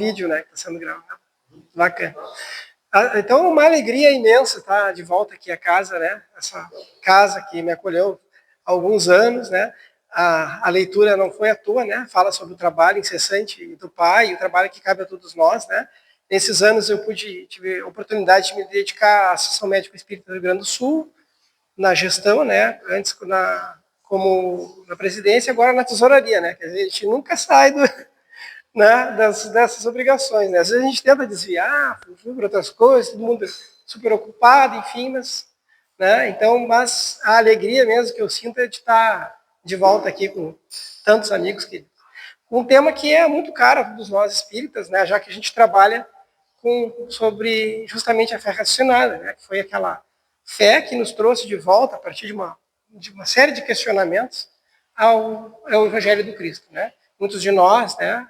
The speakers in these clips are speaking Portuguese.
Vídeo, né, que está sendo gravado. Bacana. Então, uma alegria imensa estar de volta aqui à casa, né? Essa casa que me acolheu há alguns anos, né? A leitura não foi à toa, né? Fala sobre o trabalho incessante do Pai, o trabalho que cabe a todos nós, né? Nesses anos eu tive a oportunidade de me dedicar à Associação Médico Espírita do Rio Grande do Sul, na gestão, né? Antes como na presidência, agora na tesouraria, né? Quer dizer, a gente nunca sai né, dessas obrigações. Né? Às vezes a gente tenta desviar por outras coisas, todo mundo super ocupado, enfim, mas a alegria mesmo que eu sinto é de estar de volta aqui com tantos amigos, com um tema que é muito caro a todos nós espíritas, né, já que a gente trabalha sobre justamente a fé raciocinada, né, que foi aquela fé que nos trouxe de volta a partir de uma série de questionamentos ao Evangelho do Cristo. Né? Muitos de nós, né,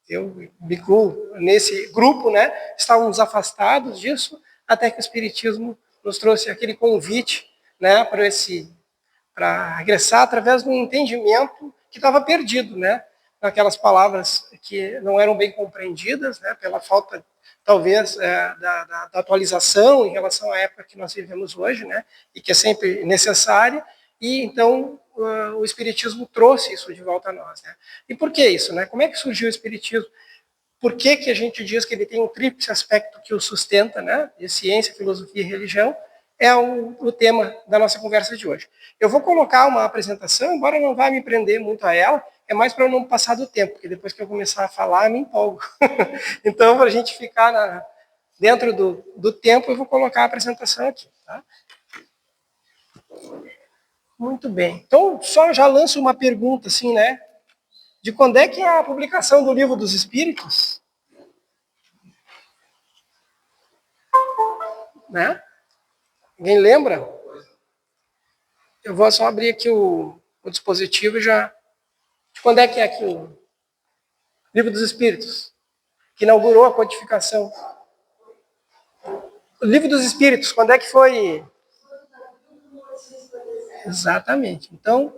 eu me incluo nesse grupo, né, estávamos afastados disso, até que o Espiritismo nos trouxe aquele convite, né, para regressar através de um entendimento que estava perdido, né, naquelas palavras que não eram bem compreendidas, né, pela falta, talvez, da atualização em relação à época que nós vivemos hoje, né, e que é sempre necessária, e então o Espiritismo trouxe isso de volta a nós. Né? E por que isso? Né? Como é que surgiu o Espiritismo? Por que a gente diz que ele tem um tríplice aspecto que o sustenta, né? De ciência, filosofia e religião? É o tema da nossa conversa de hoje. Eu vou colocar uma apresentação, embora não vá me prender muito a ela, é mais para eu não passar do tempo, porque depois que eu começar a falar, eu me empolgo. Então, para a gente ficar dentro do tempo, eu vou colocar a apresentação aqui. Tá? Muito bem. Então, só já lanço uma pergunta, assim, né? De quando é que é a publicação do Livro dos Espíritos? Né? Alguém lembra? Eu vou só abrir aqui o dispositivo e já... De quando é que é aqui o Livro dos Espíritos? Que inaugurou a codificação. O Livro dos Espíritos, quando é que foi? Exatamente. Então,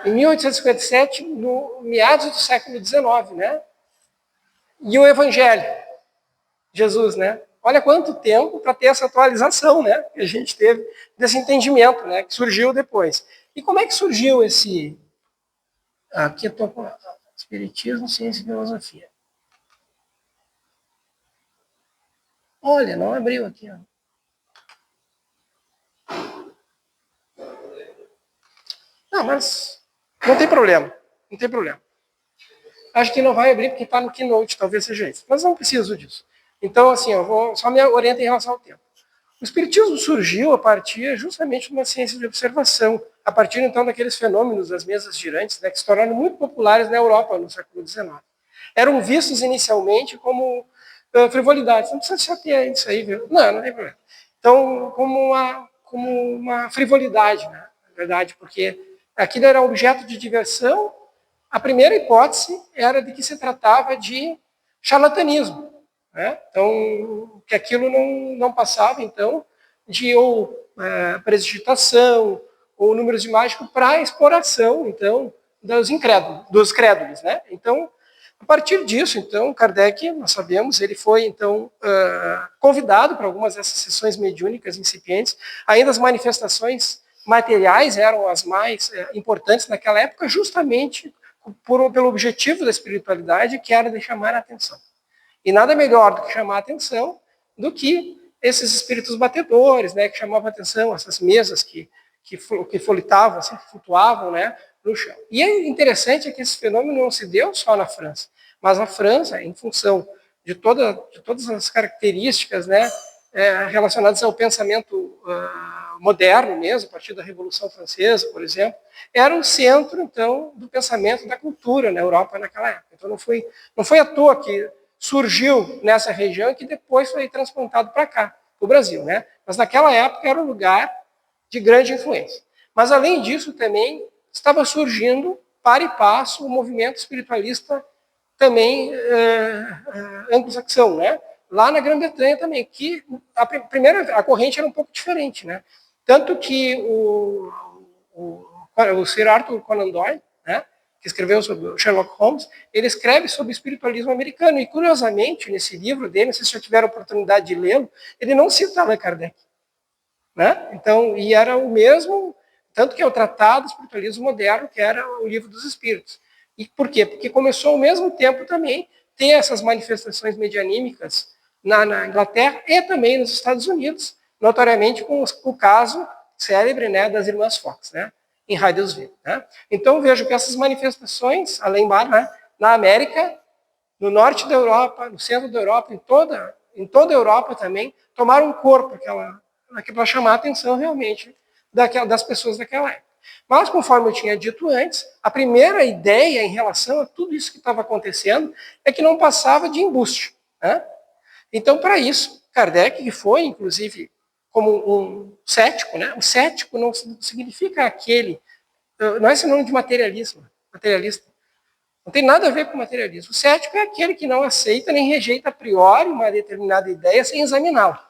em 1857, no meados do século XIX, né? E o Evangelho, Jesus, né? Olha quanto tempo para ter essa atualização, né? Que a gente teve desse entendimento, né? Que surgiu depois. E como é que surgiu esse... Aqui eu estou com Espiritismo, Ciência e Filosofia. Olha, não abriu aqui. Ó. Não, mas não tem problema. Não tem problema. Acho que não vai abrir porque está no Keynote, talvez seja isso. Mas não preciso disso. Então, assim, eu vou só me orientar em relação ao tempo. O Espiritismo surgiu a partir justamente de uma ciência de observação, a partir então daqueles fenômenos das mesas girantes, né, que se tornaram muito populares na Europa no século XIX. Eram vistos inicialmente como frivolidades. Não precisa se ater isso aí, viu? Não tem problema. Então, como uma frivolidade, né, na verdade, porque aquilo era objeto de diversão. A primeira hipótese era de que se tratava de charlatanismo. Né? Então, que aquilo não passava, então, de presdigitação ou números de mágico para exploração, então, dos crédulos. Né? Então, a partir disso, então, Kardec, nós sabemos, ele foi, então, convidado para algumas dessas sessões mediúnicas incipientes. Ainda as manifestações materiais eram as mais importantes naquela época, justamente pelo objetivo da espiritualidade, que era de chamar a atenção. E nada melhor do que chamar a atenção do que esses espíritos batedores, né, que chamavam a atenção, essas mesas que folitavam, assim, que flutuavam, né, no chão. E é interessante que esse fenômeno não se deu só na França, mas a França, em função de todas as características, né, relacionadas ao pensamento moderno mesmo, a partir da Revolução Francesa, por exemplo, era um centro, então, do pensamento da cultura na Europa naquela época. Então, não foi à toa que surgiu nessa região e que depois foi transplantado para cá, para o Brasil. Né? Mas naquela época era um lugar de grande influência. Mas, além disso, também estava surgindo, para e passo, o movimento espiritualista também anglo-saxão, né? Lá na Grã-Bretanha também, que a corrente era um pouco diferente, né? Tanto que o Sir Arthur Conan Doyle, né, que escreveu sobre o Sherlock Holmes, ele escreve sobre o espiritualismo americano. E, curiosamente, nesse livro dele, se vocês já tiveram a oportunidade de lê-lo, ele não cita Allan Kardec. Né? Então, e era o mesmo, tanto que é o Tratado do Espiritualismo Moderno, que era o Livro dos Espíritos. E por quê? Porque começou ao mesmo tempo também ter essas manifestações medianímicas na Inglaterra e também nos Estados Unidos, notoriamente com o caso célebre, né, das irmãs Fox, né, em Hydesville. Né? Então, vejo que essas manifestações, além né, na América, no norte da Europa, no centro da Europa, em toda a Europa também, tomaram um corpo para chamar a atenção realmente das pessoas daquela época. Mas, conforme eu tinha dito antes, a primeira ideia em relação a tudo isso que estava acontecendo é que não passava de embuste. Né? Então, para isso, Kardec, que foi, inclusive, como um cético, né? O cético não significa aquele, não é sinônimo de materialista. Não tem nada a ver com materialismo. O cético é aquele que não aceita nem rejeita a priori uma determinada ideia sem examiná-la.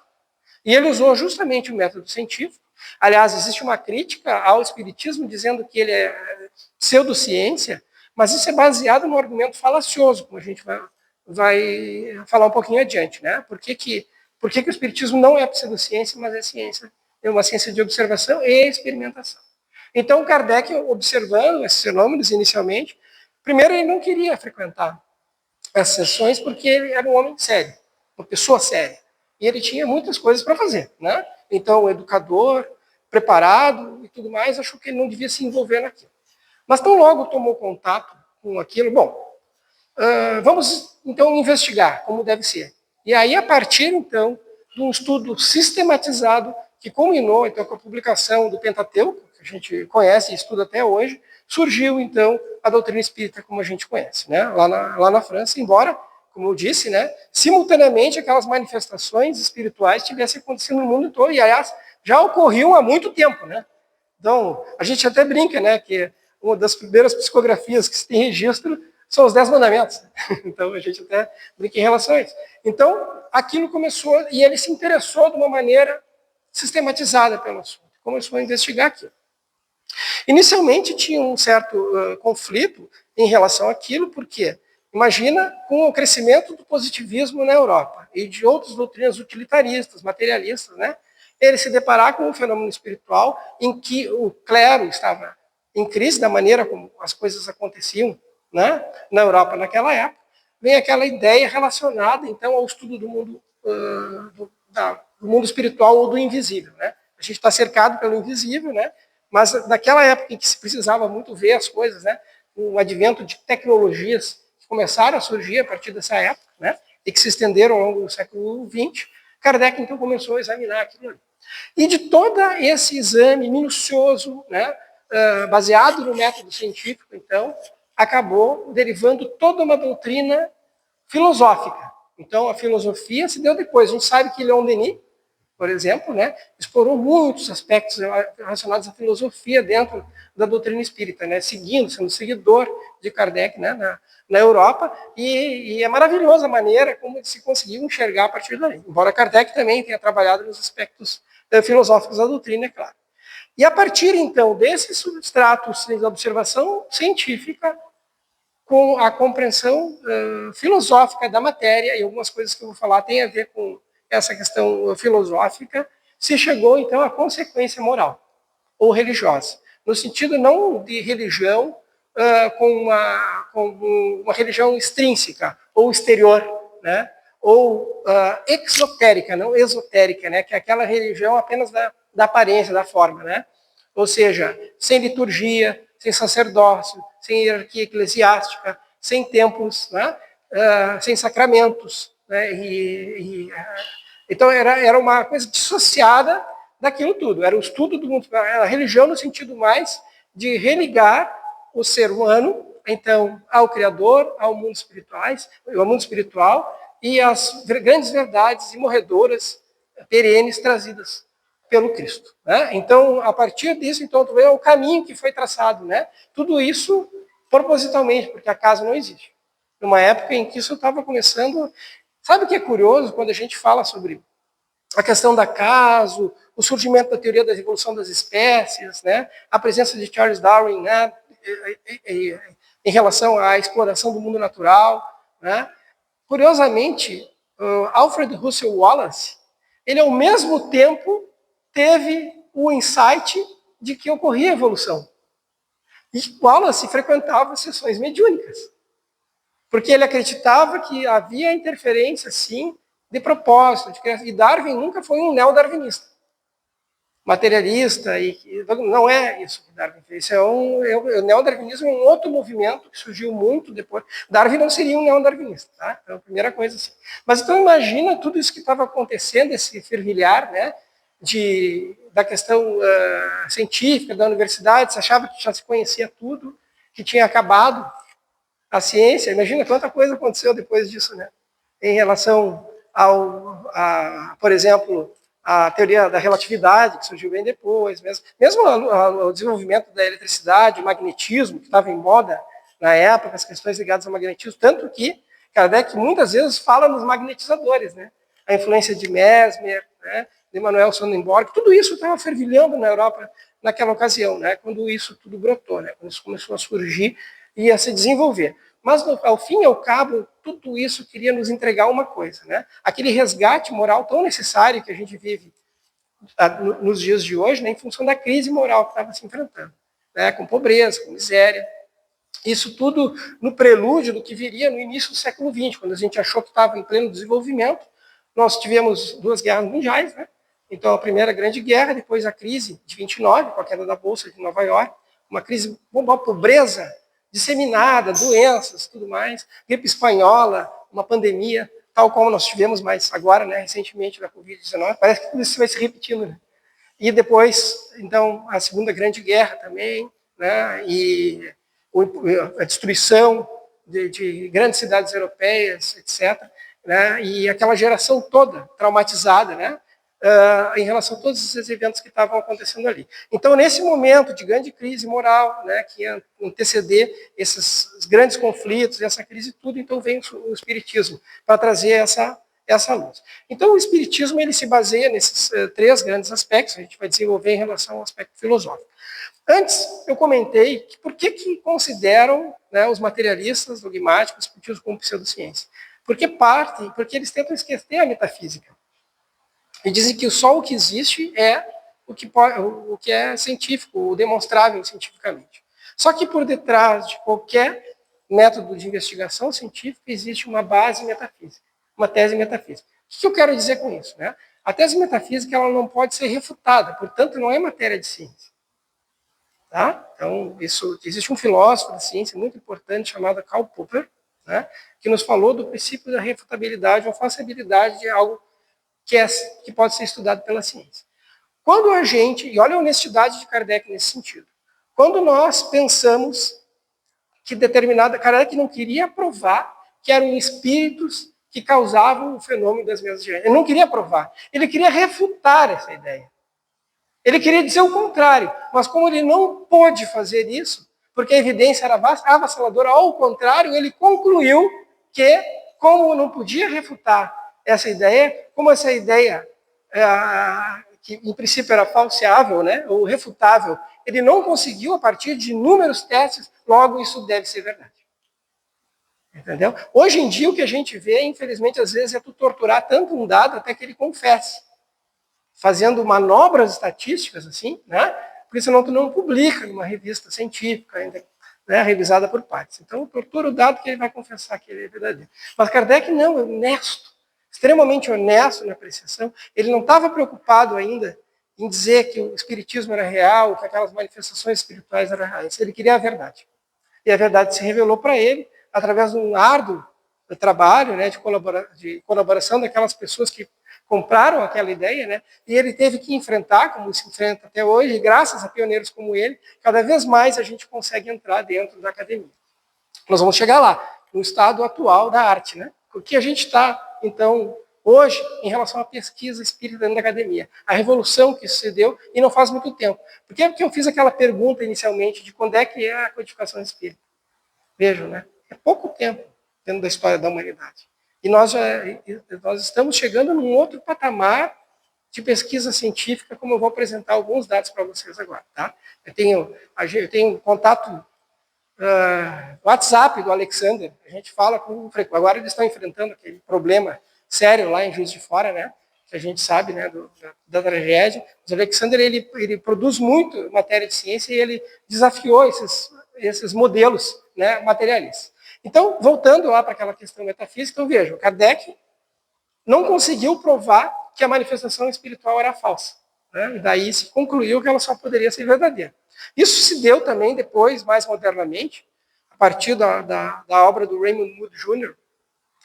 E ele usou justamente o método científico. Aliás, existe uma crítica ao espiritismo dizendo que ele é pseudociência, mas isso é baseado num argumento falacioso, como a gente vai falar um pouquinho adiante. Né? Por que o espiritismo não é pseudociência, mas é ciência? É uma ciência de observação e experimentação. Então, Kardec, observando esses fenômenos inicialmente, primeiro ele não queria frequentar as sessões porque ele era um homem sério, uma pessoa séria. E ele tinha muitas coisas para fazer. Né? Então, educador, preparado e tudo mais, achou que ele não devia se envolver naquilo. Mas tão logo tomou contato com aquilo, vamos então investigar como deve ser. E aí, a partir então de um estudo sistematizado que culminou então com a publicação do Pentateuco, que a gente conhece e estuda até hoje, surgiu então a doutrina espírita como a gente conhece, né? lá na França, embora, como eu disse, né, simultaneamente aquelas manifestações espirituais tivessem acontecido no mundo todo, e aliás, já ocorriam há muito tempo. Né? Então, a gente até brinca, né, que uma das primeiras psicografias que se tem registro são os 10 mandamentos. Então, a gente até brinca em relação a isso. Então, aquilo começou, e ele se interessou de uma maneira sistematizada pelo assunto. Começou a investigar aquilo. Inicialmente, tinha um certo conflito em relação àquilo, porque, imagina, com o crescimento do positivismo na Europa e de outras doutrinas utilitaristas, materialistas, né, ele se deparar com um fenômeno espiritual em que o clero estava em crise da maneira como as coisas aconteciam, né, na Europa naquela época, vem aquela ideia relacionada, então, ao estudo do mundo, do mundo espiritual ou do invisível. Né? A gente está cercado pelo invisível, né? Mas naquela época em que se precisava muito ver as coisas, né? O advento de tecnologias que começaram a surgir a partir dessa época, né? E que se estenderam ao longo do século XX, Kardec então começou a examinar aquilo ali. E de todo esse exame minucioso, né? Baseado no método científico, então, acabou derivando toda uma doutrina filosófica. Então, a filosofia se deu depois. A gente sabe que Leon Denis, por exemplo, né, explorou muitos aspectos relacionados à filosofia dentro da doutrina espírita, né, sendo seguidor de Kardec, né, na Europa, e é maravilhosa a maneira como se conseguiu enxergar a partir daí. Embora Kardec também tenha trabalhado nos aspectos filosóficos da doutrina, é claro. E a partir, então, desses substratos da observação científica, com a compreensão filosófica da matéria, e algumas coisas que eu vou falar têm a ver com essa questão filosófica, se chegou, então, à consequência moral ou religiosa. No sentido não de religião com uma religião extrínseca ou exterior, né? Ou exotérica, não esotérica, né? Que é aquela religião apenas da aparência, da forma. Né? Ou seja, sem liturgia, sem sacerdócio, sem hierarquia eclesiástica, sem templos, né? Sem sacramentos. Né? Então, era uma coisa dissociada daquilo tudo. Era o estudo do mundo, a religião no sentido mais de religar o ser humano, então, ao Criador, ao mundo espiritual e às grandes verdades imorredoras, perenes, trazidas pelo Cristo. Né? Então, a partir disso, então, tu vê o caminho que foi traçado. Né? Tudo isso propositalmente, porque acaso não existe. Numa época em que isso estava começando. Sabe o que é curioso quando a gente fala sobre a questão do acaso, o surgimento da teoria da evolução das espécies, né? A presença de Charles Darwin, né? em relação à exploração do mundo natural, né? Curiosamente, Alfred Russel Wallace, ele ao mesmo tempo teve o insight de que ocorria evolução. E Wallace frequentava sessões mediúnicas, porque ele acreditava que havia interferência, sim, de propósito, de criação. E Darwin nunca foi um neodarwinista, materialista, e não é isso que Darwin fez. O neodarwinismo é um outro movimento que surgiu muito depois. Darwin não seria um neodarwinista, tá? Então, a primeira coisa assim. Mas então imagina tudo isso que estava acontecendo, esse fervilhar, né, da questão científica da universidade. Se achava que já se conhecia tudo, que tinha acabado a ciência. Imagina quanta coisa aconteceu depois disso, né? Em relação por exemplo, a teoria da relatividade, que surgiu bem depois, mesmo o desenvolvimento da eletricidade, o magnetismo, que estava em moda na época, as questões ligadas ao magnetismo, tanto que Kardec muitas vezes fala nos magnetizadores, né? A influência de Mesmer, né? De Manuel Sonnenborg, tudo isso estava fervilhando na Europa naquela ocasião, né? Quando isso tudo brotou, né? Quando isso começou a surgir e a se desenvolver. Mas, ao fim e ao cabo, tudo isso queria nos entregar uma coisa, né? Aquele resgate moral tão necessário que a gente vive nos dias de hoje, né, em função da crise moral que estava se enfrentando, né, com pobreza, com miséria. Isso tudo no prelúdio do que viria no início do século XX, quando a gente achou que estava em pleno desenvolvimento. Nós tivemos 2 guerras mundiais, né? Então, a primeira grande guerra, depois a crise de 29, com a queda da Bolsa de Nova York, uma crise, uma pobreza disseminada, doenças, tudo mais, gripe espanhola, uma pandemia, tal como nós tivemos mais agora, né, recentemente, da Covid-19. Parece que tudo isso vai se repetindo, né? E depois, então, a Segunda Grande Guerra também, né, e a destruição de grandes cidades europeias, etc., né, e aquela geração toda traumatizada, né, em relação a todos esses eventos que estavam acontecendo ali. Então, nesse momento de grande crise moral, né, que ia anteceder esses grandes conflitos, essa crise tudo, então vem o Espiritismo para trazer essa luz. Então, o Espiritismo ele se baseia nesses 3 grandes aspectos, a gente vai desenvolver em relação ao aspecto filosófico. Antes, eu comentei que por que consideram, né, os materialistas dogmáticos o Espiritismo como pseudociência? Porque eles tentam esquecer a metafísica. E dizem que só o que existe é o que é científico, o demonstrável cientificamente. Só que por detrás de qualquer método de investigação científica existe uma base metafísica, uma tese metafísica. O que eu quero dizer com isso, né? A tese metafísica ela não pode ser refutada, portanto, não é matéria de ciência. Tá? Então, existe um filósofo da ciência muito importante chamado Karl Popper, né, que nos falou do princípio da refutabilidade ou falsibilidade de algo que pode ser estudado pela ciência. Quando a gente, e olha a honestidade de Kardec nesse sentido, quando nós pensamos que Kardec não queria provar que eram espíritos que causavam o fenômeno das mesas girantes. Ele não queria provar, ele queria refutar essa ideia. Ele queria dizer o contrário, mas como ele não pôde fazer isso, porque a evidência era avassaladora, ao contrário, ele concluiu que, como não podia refutar essa ideia, como essa ideia, que em princípio era falseável, né, ou refutável, ele não conseguiu a partir de inúmeros testes, logo isso deve ser verdade. Entendeu? Hoje em dia o que a gente vê, infelizmente, às vezes é tu torturar tanto um dado até que ele confesse, fazendo manobras estatísticas assim, né? Porque senão tu não publica numa revista científica ainda, né, revisada por pares. Então, tortura o dado que ele vai confessar que ele é verdadeiro. Mas Kardec não, é honesto, extremamente honesto na apreciação. Ele não estava preocupado ainda em dizer que o espiritismo era real, que aquelas manifestações espirituais eram reais. Ele queria a verdade. E a verdade se revelou para ele através de um árduo trabalho, né, de colaboração daquelas pessoas que compraram aquela ideia, né, e ele teve que enfrentar, como se enfrenta até hoje, e graças a pioneiros como ele, cada vez mais a gente consegue entrar dentro da academia. Nós vamos chegar lá, no estado atual da arte, né? O que a gente está, então, hoje, em relação à pesquisa espírita dentro da academia. A revolução que se deu, e não faz muito tempo. Por que eu fiz aquela pergunta inicialmente de quando é que é a codificação espírita? Vejam, né? É pouco tempo dentro da história da humanidade. E nós estamos chegando num outro patamar de pesquisa científica, como eu vou apresentar alguns dados para vocês agora. Tá? Eu tenho contato WhatsApp do Alexander, a gente fala com frequência. Agora eles estão enfrentando aquele problema sério lá em Juiz de Fora, né? Que a gente sabe, né, da tragédia. Mas o Alexander, ele produz muito matéria de ciência e ele desafiou esses modelos, né, materialistas. Então, voltando lá para aquela questão metafísica, então vejam, Kardec não conseguiu provar que a manifestação espiritual era falsa. Né? E daí se concluiu que ela só poderia ser verdadeira. Isso se deu também depois, mais modernamente, a partir da obra do Raymond Moody Jr.,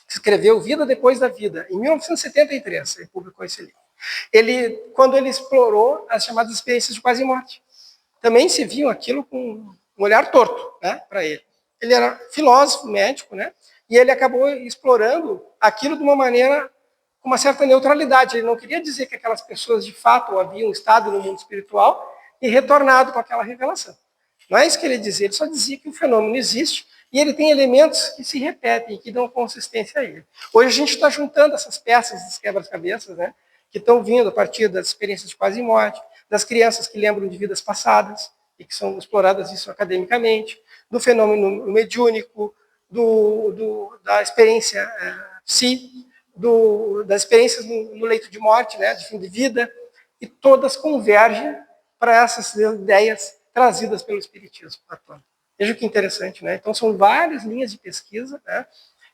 que escreveu Vida Depois da Vida, em 1973, ele publicou esse livro. Quando ele explorou as chamadas experiências de quase morte, também se viu aquilo com um olhar torto, né, para ele. Ele era filósofo, médico, né, e ele acabou explorando aquilo de uma maneira com uma certa neutralidade. Ele não queria dizer que aquelas pessoas de fato haviam estado no mundo espiritual e retornado com aquela revelação. Não é isso que ele dizia, ele só dizia que o fenômeno existe e ele tem elementos que se repetem, que dão consistência a ele. Hoje a gente está juntando essas peças dos quebra-cabeças, né, que estão vindo a partir das experiências de quase morte, das crianças que lembram de vidas passadas e que são exploradas isso academicamente, do fenômeno mediúnico, da experiência psi, das experiências no leito de morte, né, de fim de vida, e todas convergem para essas ideias trazidas pelo Espiritismo platônico. Veja que interessante, né? Então são várias linhas de pesquisa, né?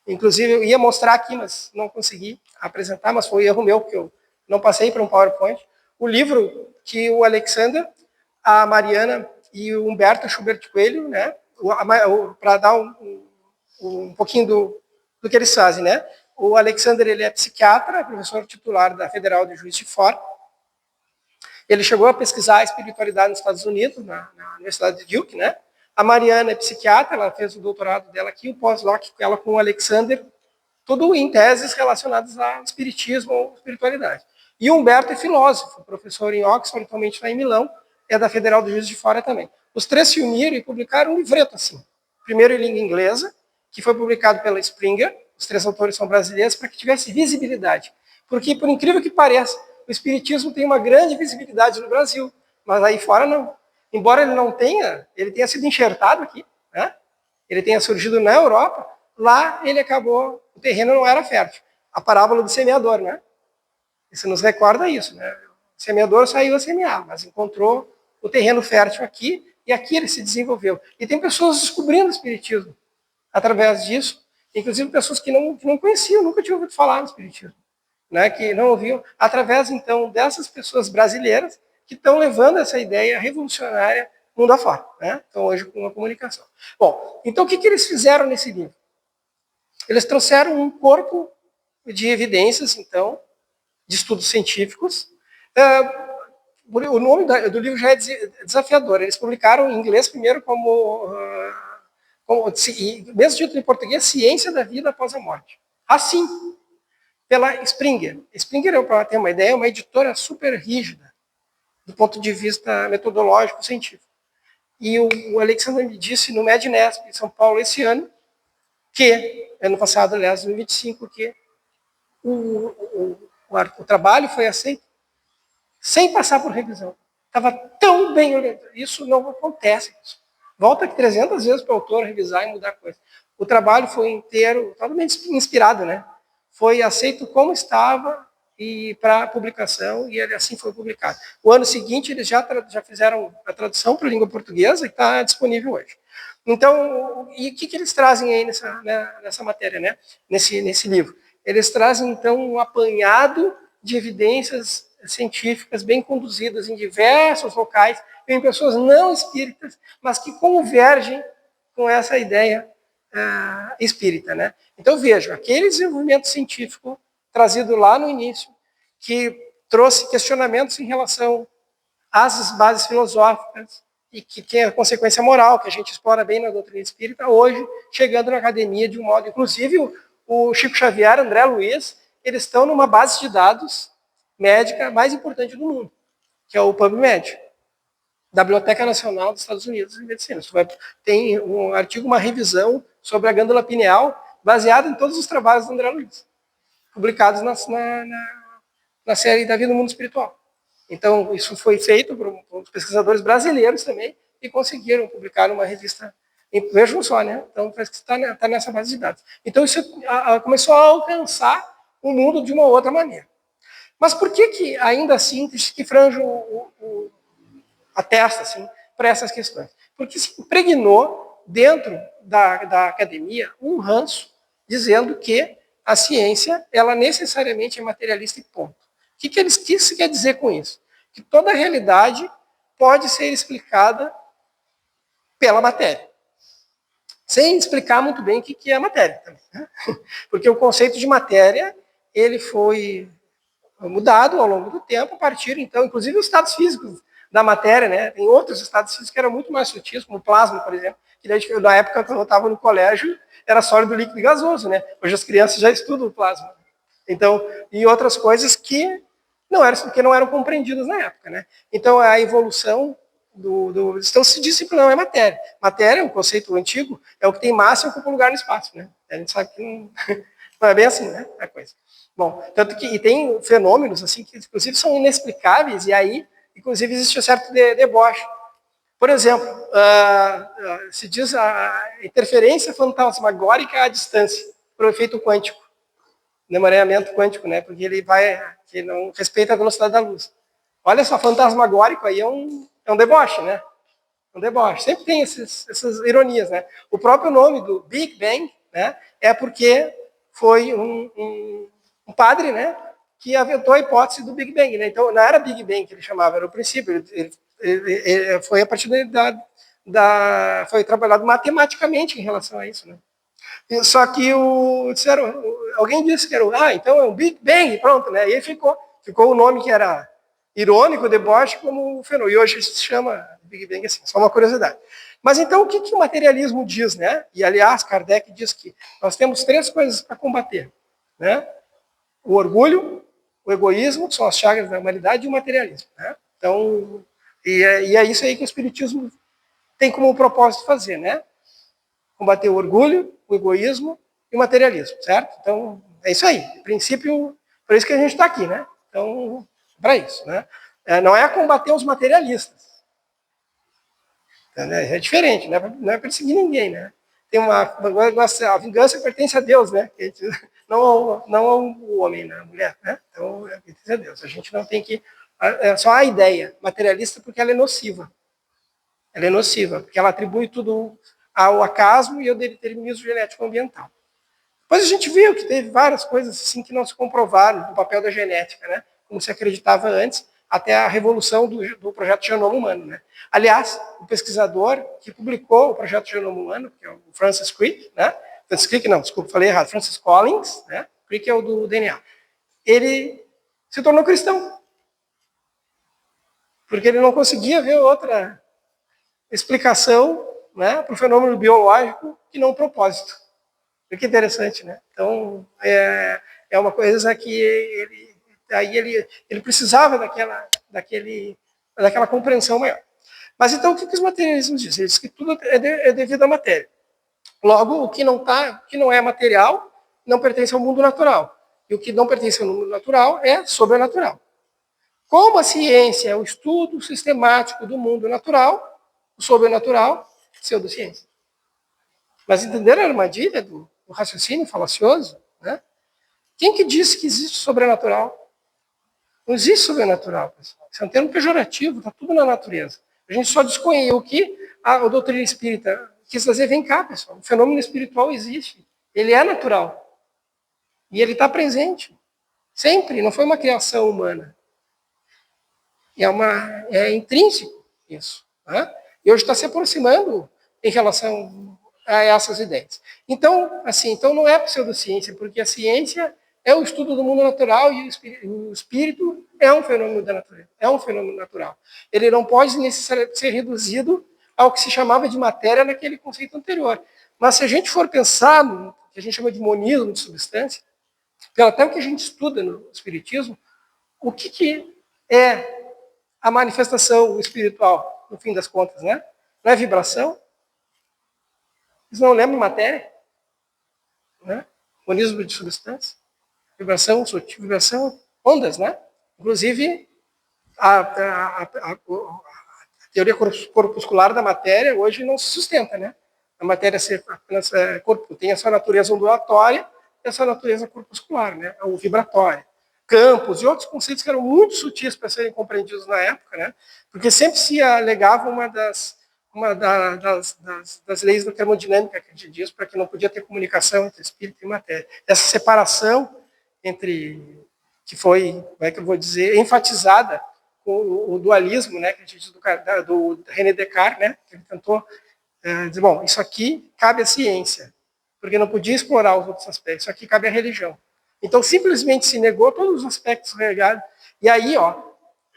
Inclusive eu ia mostrar aqui, mas não consegui apresentar, mas foi erro meu, porque eu não passei para um PowerPoint. O livro que o Alexander, a Mariana e o Humberto Schubert Coelho, né? Para dar um pouquinho do que eles fazem, né? O Alexander, ele é psiquiatra, professor titular da Federal de Juiz de Fora. Ele chegou a pesquisar a espiritualidade nos Estados Unidos, na Universidade de Duke, né? A Mariana é psiquiatra, ela fez o doutorado dela aqui, o pós-doc ela com o Alexander, tudo em teses relacionadas ao espiritismo ou espiritualidade. E o Humberto é filósofo, professor em Oxford, atualmente lá em Milão, é da Federal de Juiz de Fora também. Os três se uniram e publicaram um livreto assim. Primeiro em língua inglesa, que foi publicado pela Springer, os três autores são brasileiros, para que tivesse visibilidade. Porque, por incrível que pareça, o espiritismo tem uma grande visibilidade no Brasil, mas aí fora não. Embora ele tenha sido enxertado aqui, né? Ele tenha surgido na Europa, lá ele acabou, o terreno não era fértil. A parábola do semeador, né? Isso nos recorda isso, né? O semeador saiu a semear, mas encontrou o terreno fértil aqui, e aqui ele se desenvolveu. E tem pessoas descobrindo o espiritismo através disso, inclusive pessoas que não conheciam, nunca tinham ouvido falar no espiritismo, né? Que não ouviam, através, então, dessas pessoas brasileiras que estão levando essa ideia revolucionária mundo afora, né? Então, hoje, com a comunicação. Bom, então, o que eles fizeram nesse livro? Eles trouxeram um corpo de evidências, então, de estudos científicos. O nome do livro já é desafiador. Eles publicaram em inglês primeiro mesmo título em português, Ciência da Vida Após a Morte. Assim, pela Springer. Springer, para ter uma ideia, é uma editora super rígida, do ponto de vista metodológico científico. E o Alexandre me disse no Mednesp, em São Paulo, esse ano, ano passado, aliás, 2025, que o trabalho foi aceito sem passar por revisão. Estava tão bem orientado. Isso não acontece. Volta 300 vezes para o autor revisar e mudar coisa. O trabalho foi inteiro, totalmente inspirado, né? Foi aceito como estava e para publicação, e ele assim foi publicado. O ano seguinte, eles já fizeram a tradução para a língua portuguesa e está disponível hoje. Então, e o que eles trazem aí nessa matéria, né? Nesse livro? Eles trazem, então, um apanhado de evidências científicas bem conduzidas em diversos locais, em pessoas não espíritas, mas que convergem com essa ideia espírita, né? Então, vejo, aquele desenvolvimento científico trazido lá no início, que trouxe questionamentos em relação às bases filosóficas e que tem a consequência moral, que a gente explora bem na doutrina espírita, hoje, chegando na academia de um modo... Inclusive, o Chico Xavier, André Luiz, eles estão numa base de dados médica mais importante do mundo, que é o PubMed, da Biblioteca Nacional dos Estados Unidos de Medicina. Tem um artigo, uma revisão sobre a glândula pineal, baseada em todos os trabalhos do André Luiz, publicados na série Da Vida no Mundo Espiritual. Então, isso foi feito por pesquisadores brasileiros também, e conseguiram publicar numa revista Vejam só, né? Então, parece que está nessa base de dados. Então, isso começou a alcançar o mundo de uma outra maneira. Mas por que ainda assim, que frange a testa assim, para essas questões? Porque se impregnou dentro da academia um ranço dizendo que a ciência ela necessariamente é materialista e ponto. O que isso quer dizer com isso? Que toda a realidade pode ser explicada pela matéria. Sem explicar muito bem o que é a matéria também, né? Porque o conceito de matéria ele foi mudado ao longo do tempo, a partir, então, inclusive os estados físicos da matéria, né? Tem outros estados físicos que eram muito mais sutis, como o plasma, por exemplo, que na época que eu estava no colégio era sólido, líquido e gasoso, né? Hoje as crianças já estudam o plasma. Então, e outras coisas que não eram compreendidas na época, né? Então, a evolução então se disse que não é matéria. Matéria, um conceito antigo, é o que tem massa e ocupa lugar no espaço, né? A gente sabe que não é bem assim, né? A coisa. Bom, tanto que tem fenômenos assim que inclusive são inexplicáveis e aí, inclusive, existe um certo deboche. Por exemplo, se diz a interferência fantasmagórica à distância, por efeito quântico, emaranhamento quântico, né? Porque que não respeita a velocidade da luz. Olha só, fantasmagórico aí é um deboche, né? Um deboche. Sempre tem essas ironias, né? O próprio nome do Big Bang, né? É porque foi um padre, né? Que aventou a hipótese do Big Bang, né? Então, não era Big Bang que ele chamava, era o princípio. Ele foi a partir foi trabalhado matematicamente em relação a isso, né? Só que alguém disse que era então é um Big Bang, pronto, né? E aí ficou o nome que era irônico, deboche, como o fenômeno. E hoje se chama Big Bang assim, só uma curiosidade. Mas então o que o materialismo diz, né? E aliás, Kardec diz que nós temos 3 coisas para combater, né? O orgulho, o egoísmo, que são as chagas da humanidade, e o materialismo, né? Então, é isso aí que o Espiritismo tem como propósito fazer, né? Combater o orgulho, o egoísmo e o materialismo, certo? Então, é isso aí. Princípio, por isso que a gente está aqui, né? Então, para isso, né? Não é combater os materialistas. É diferente, não é perseguir ninguém, né? Tem a vingança pertence a Deus, né? Não ao homem, né? A mulher, né? Então, pertence a Deus. A gente não tem que... É só a ideia materialista porque ela é nociva. Ela é nociva, porque ela atribui tudo ao acaso e ao determinismo genético ambiental. Depois a gente viu que teve várias coisas assim que não se comprovaram no papel da genética, né? Como se acreditava antes, até a revolução do projeto Genoma Humano, né? Aliás, o pesquisador que publicou o projeto Genoma Humano, que é o Francis Crick, né? Francis Crick, não, desculpa, falei errado, Francis Collins, né? Crick é o do DNA. Ele se tornou cristão, porque ele não conseguia ver outra explicação, né, para o fenômeno biológico que não o propósito. Que interessante, né? Então, é uma coisa que ele precisava daquela compreensão maior. Mas então, o que os materialismos dizem? Eles dizem que tudo é devido à matéria. Logo, o que não é material não pertence ao mundo natural. E o que não pertence ao mundo natural é sobrenatural. Como a ciência é o estudo sistemático do mundo natural, o sobrenatural, pseudociência. Mas entenderam a armadilha do raciocínio falacioso? Né? Quem que disse que existe sobrenatural? Não existe sobrenatural, pessoal. Isso é um termo pejorativo, está tudo na natureza. A gente só desconhece o que a doutrina espírita quis dizer. Vem cá, pessoal. O fenômeno espiritual existe. Ele é natural. E ele está presente. Sempre. Não foi uma criação humana. É intrínseco isso. Né? E hoje está se aproximando em relação a essas ideias. Então, então não é pseudociência, porque a ciência é o estudo do mundo natural e o espírito é um fenômeno da natureza, é um fenômeno natural. Ele não pode necessariamente ser reduzido ao que se chamava de matéria naquele conceito anterior. Mas se a gente for pensar no que a gente chama de monismo de substância, até o que a gente estuda no espiritismo, o que é a manifestação espiritual, no fim das contas, né? Não é vibração? Vocês não lembram matéria? Né? Monismo de substância? Vibração, sutil, vibração, ondas, né? Inclusive, a teoria corpuscular da matéria hoje não se sustenta, né? a matéria ser apenas corpo, tem a sua natureza ondulatória e a sua natureza corpuscular, né? Ou vibratória. Campos e outros conceitos que eram muito sutis para serem compreendidos na época, né? Porque sempre se alegava das leis da termodinâmica que a gente diz, para que não podia ter comunicação entre espírito e matéria. Essa separação entre, que foi, como é que eu vou dizer, enfatizada com o dualismo, né, que a gente diz do René Descartes, né, que ele tentou dizer, bom, isso aqui cabe à ciência, porque não podia explorar os outros aspectos, isso aqui cabe à religião. Então, simplesmente se negou todos os aspectos regados. E aí,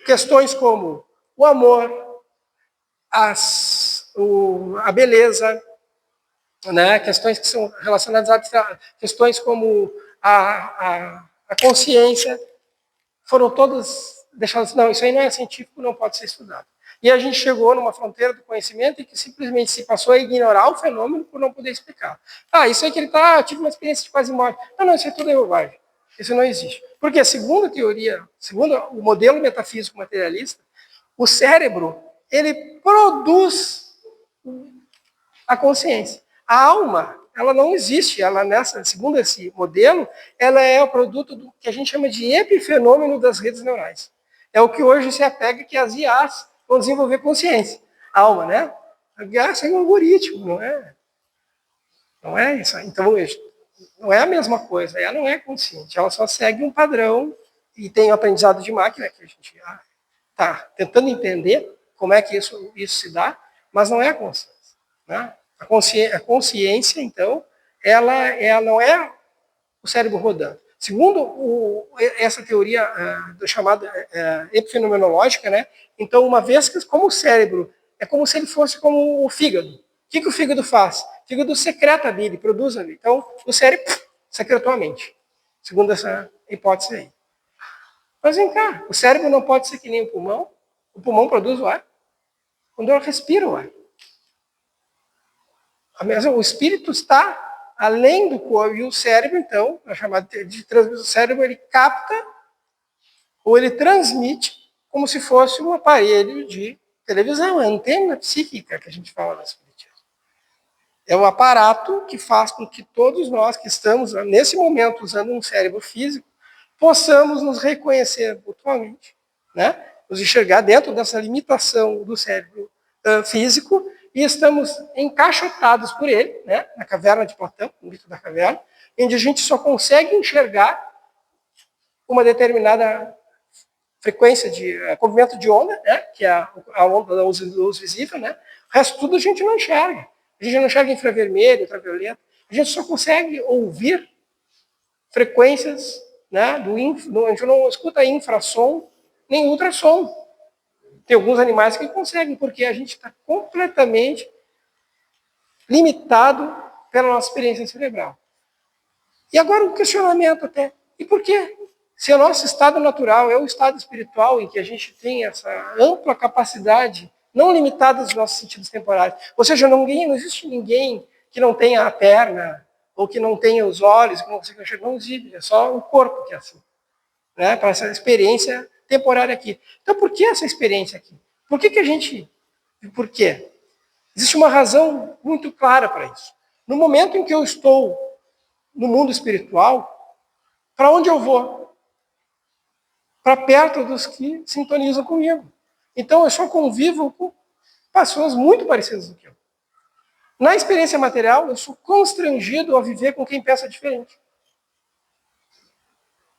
questões como o amor, a beleza, né, questões que são relacionadas a questões como a consciência, foram todas deixadas, não, isso aí não é científico, não pode ser estudado. E a gente chegou numa fronteira do conhecimento em que simplesmente se passou a ignorar o fenômeno por não poder explicar. Isso aí que ele tive uma experiência de quase morte. Não, isso aí tudo é bobagem. Isso não existe. Porque, segundo a teoria, segundo o modelo metafísico materialista, o cérebro, ele produz a consciência. A alma, ela não existe. Ela, segundo esse modelo, ela é o produto do que a gente chama de epifenômeno das redes neurais. É o que hoje se apega que as IAs vão desenvolver consciência. A alma, né? A IA é um algoritmo, não é? Não é isso. Então, não é a mesma coisa. Ela não é consciente. Ela só segue um padrão e tem o aprendizado de máquina que a gente está tentando entender como é que isso se dá, mas não é a consciência. Né? A consciência, então, ela não é o cérebro rodando. Segundo essa teoria chamada epifenomenológica, né? Então, uma vez que, como o cérebro, é como se ele fosse como o fígado. O que o fígado faz? O fígado secreta a bile, produz a bile. Então, o cérebro secretou a mente, segundo essa hipótese aí. Mas vem cá, o cérebro não pode ser que nem o pulmão produz o ar, quando ela respira o ar. O espírito está além do corpo, e o cérebro, então, é chamado de transmissão, o cérebro ele capta ou ele transmite como se fosse um aparelho de televisão, a antena psíquica que a gente fala na espiritismo. É um aparato que faz com que todos nós que estamos, nesse momento, usando um cérebro físico, possamos nos reconhecer mutuamente, né? Nos enxergar dentro dessa limitação do cérebro físico, e estamos encaixotados por ele, né, na caverna de Platão, no mito da caverna, onde a gente só consegue enxergar uma determinada frequência de comprimento de onda, né, que é a onda da luz visível, né? O resto tudo a gente não enxerga. A gente não enxerga infravermelho, ultravioleta. A gente só consegue ouvir frequências, né, a gente não escuta infrassom nem ultrassom. Tem alguns animais que conseguem, porque a gente está completamente limitado pela nossa experiência cerebral. E agora um questionamento até. E por quê? Se o nosso estado natural é o estado espiritual em que a gente tem essa ampla capacidade, não limitada dos nossos sentidos temporais. Ou seja, não existe ninguém que não tenha a perna, ou que não tenha os olhos, que não consiga enxergar, não existe. É só o corpo que é assim. Né? Para essa experiência temporária aqui. Então, por que essa experiência aqui? Por que a gente... Por quê? Existe uma razão muito clara para isso. No momento em que eu estou no mundo espiritual, para onde eu vou? Para perto dos que sintonizam comigo. Então, eu só convivo com pessoas muito parecidas do que eu. Na experiência material, eu sou constrangido a viver com quem pensa diferente.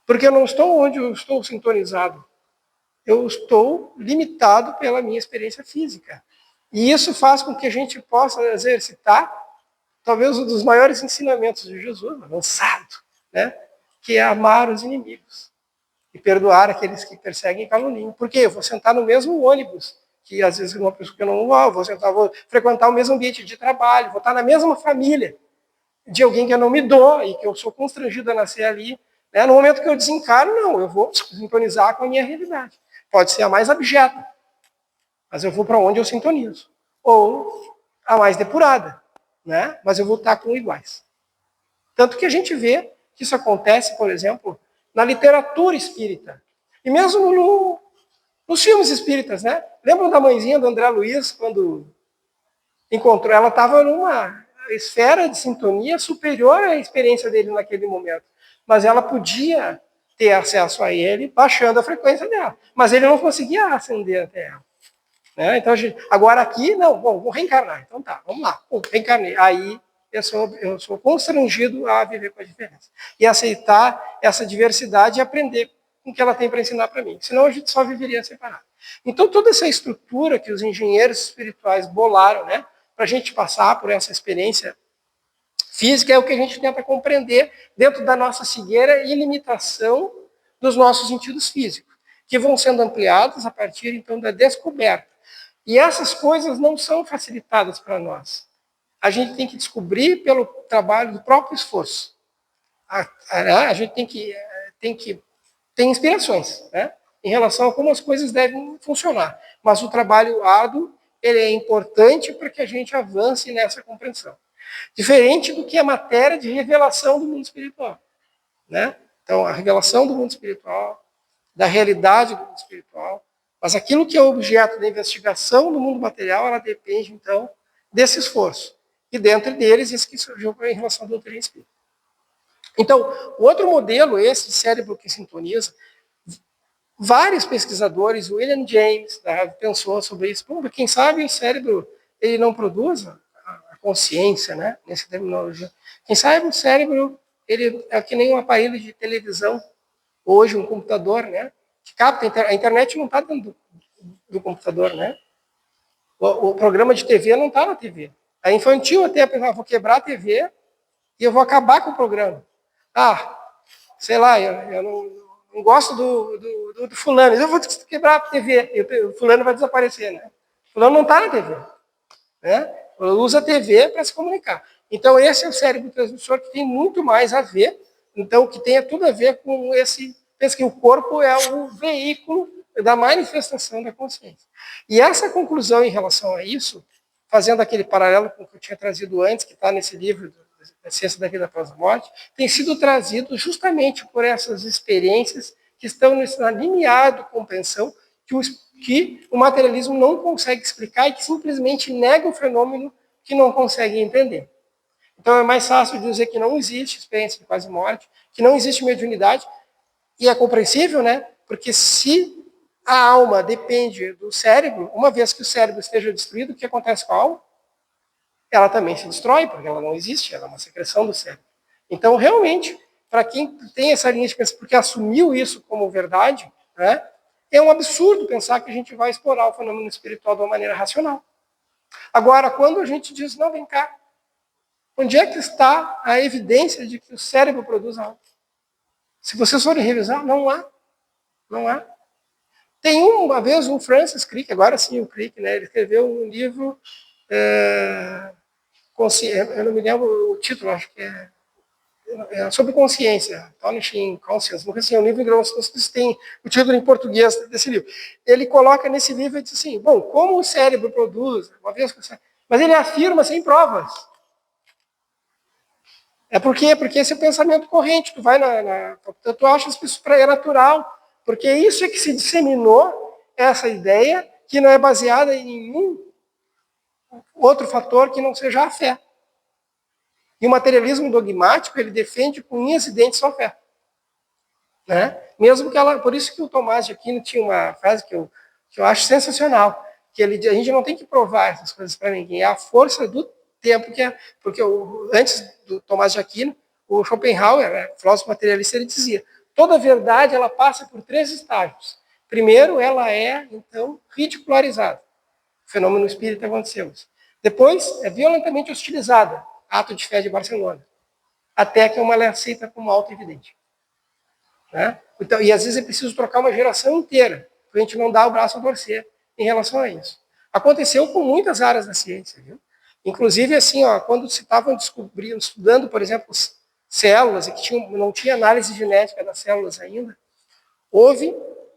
Porque eu não estou onde eu estou sintonizado. Eu estou limitado pela minha experiência física. E isso faz com que a gente possa exercitar talvez um dos maiores ensinamentos de Jesus, avançado, né? Que é amar os inimigos e perdoar aqueles que perseguem e caluniam. Por quê? Eu vou sentar no mesmo ônibus, que às vezes uma pessoa que eu não vou frequentar o mesmo ambiente de trabalho, vou estar na mesma família de alguém que eu não me dou e que eu sou constrangido a nascer ali. Né? No momento que eu desencaro, não, eu vou sintonizar com a minha realidade. Pode ser a mais abjeta, mas eu vou para onde eu sintonizo. Ou a mais depurada, né? Mas eu vou estar com iguais. Tanto que a gente vê que isso acontece, por exemplo, na literatura espírita. E mesmo nos filmes espíritas, né? Lembram da mãezinha do André Luiz, quando encontrou, ela estava esfera de sintonia superior à experiência dele naquele momento. Mas ela podia ter acesso a ele baixando a frequência dela. Mas ele não conseguia ascender até ela. Né? Então, agora aqui, não, bom, vou reencarnar. Então tá, vamos lá. Pô, reencarnei. Aí eu sou constrangido a viver com a diferença. E aceitar essa diversidade e aprender com o que ela tem para ensinar para mim. Senão a gente só viveria separado. Então, toda essa estrutura que os engenheiros espirituais bolaram, né, para a gente passar por essa experiência física, é o que a gente tenta compreender dentro da nossa cegueira e limitação dos nossos sentidos físicos, que vão sendo ampliados a partir, então, da descoberta. E essas coisas não são facilitadas para nós. A gente tem que descobrir pelo trabalho do próprio esforço. A gente tem que ter inspirações, né, em relação a como as coisas devem funcionar. Mas o trabalho árduo, ele é importante para que a gente avance nessa compreensão. Diferente do que a matéria de revelação do mundo espiritual. Né? Então, a revelação do mundo espiritual, da realidade do mundo espiritual, mas aquilo que é objeto da investigação do mundo material, ela depende, então, desse esforço. E dentro deles, esse que surgiu em relação à doutrina espírita. Então, o outro modelo, esse de cérebro que sintoniza, vários pesquisadores, William James, pensou sobre isso. Pô, quem sabe o cérebro ele não produz a consciência, né, nessa terminologia. Quem sabe o cérebro ele é que nem um aparelho de televisão, hoje um computador, né, que capta a internet não está dentro do computador, né? O programa de TV não está na TV. A infantil até pensava, vou quebrar a TV e eu vou acabar com o programa. Sei lá, eu não gosto do fulano, eu vou quebrar a TV, e o fulano vai desaparecer, né? O fulano não está na TV, né? Usa a TV para se comunicar. Então, esse é o cérebro transmissor que tem muito mais a ver, então, que tem tudo a ver com esse... Pensa que o corpo é o veículo da manifestação da consciência. E essa conclusão em relação a isso, fazendo aquele paralelo com o que eu tinha trazido antes, que está nesse livro, A Ciência da Vida Após a Morte, tem sido trazido justamente por essas experiências que estão na limiar de compreensão que o materialismo não consegue explicar e que simplesmente nega o fenômeno que não consegue entender. Então é mais fácil dizer que não existe experiência de quase morte, que não existe mediunidade, e é compreensível, né? Porque se a alma depende do cérebro, uma vez que o cérebro esteja destruído, o que acontece com a alma? Ela também se destrói, porque ela não existe, ela é uma secreção do cérebro. Então, realmente, para quem tem essa linha de pensamento, porque assumiu isso como verdade, né? É um absurdo pensar que a gente vai explorar o fenômeno espiritual de uma maneira racional. Agora, quando a gente diz, não, vem cá, onde é que está a evidência de que o cérebro produz algo? Se vocês forem revisar, não há. Não há. Tem uma vez um Francis Crick, agora sim o Crick, né, ele escreveu um livro, eu não me lembro o título, acho que sobre consciência, Astonishing Conscience, nunca assim, é um livro que tem o título em português desse livro. Ele coloca nesse livro e diz assim, bom, como o cérebro produz, uma vez que o cérebro, mas ele afirma sem provas. É porque esse é o pensamento corrente, tu vai tu acha que isso é natural, porque isso é que se disseminou, essa ideia, que não é baseada em nenhum outro fator que não seja a fé. E o materialismo dogmático, ele defende com unhas e dentes só fé. Né? Mesmo que ela... Por isso que o Tomás de Aquino tinha uma frase que eu acho sensacional, que a gente não tem que provar essas coisas para ninguém, é a força do tempo que é... Porque antes do Tomás de Aquino, o Schopenhauer, né, filósofo materialista, ele dizia, toda verdade ela passa por 3 estágios. Primeiro, ela é, então, ridicularizada. O fenômeno espírita aconteceu. Depois, é violentamente hostilizada. Ato de fé de Barcelona. Até que uma é aceita como auto-evidente. Né? Então, e às vezes é preciso trocar uma geração inteira, para a gente não dar o braço a torcer em relação a isso. Aconteceu com muitas áreas da ciência. Viu? Inclusive, assim, quando se estavam estudando, por exemplo, células, e que não tinha análise genética das células ainda, houve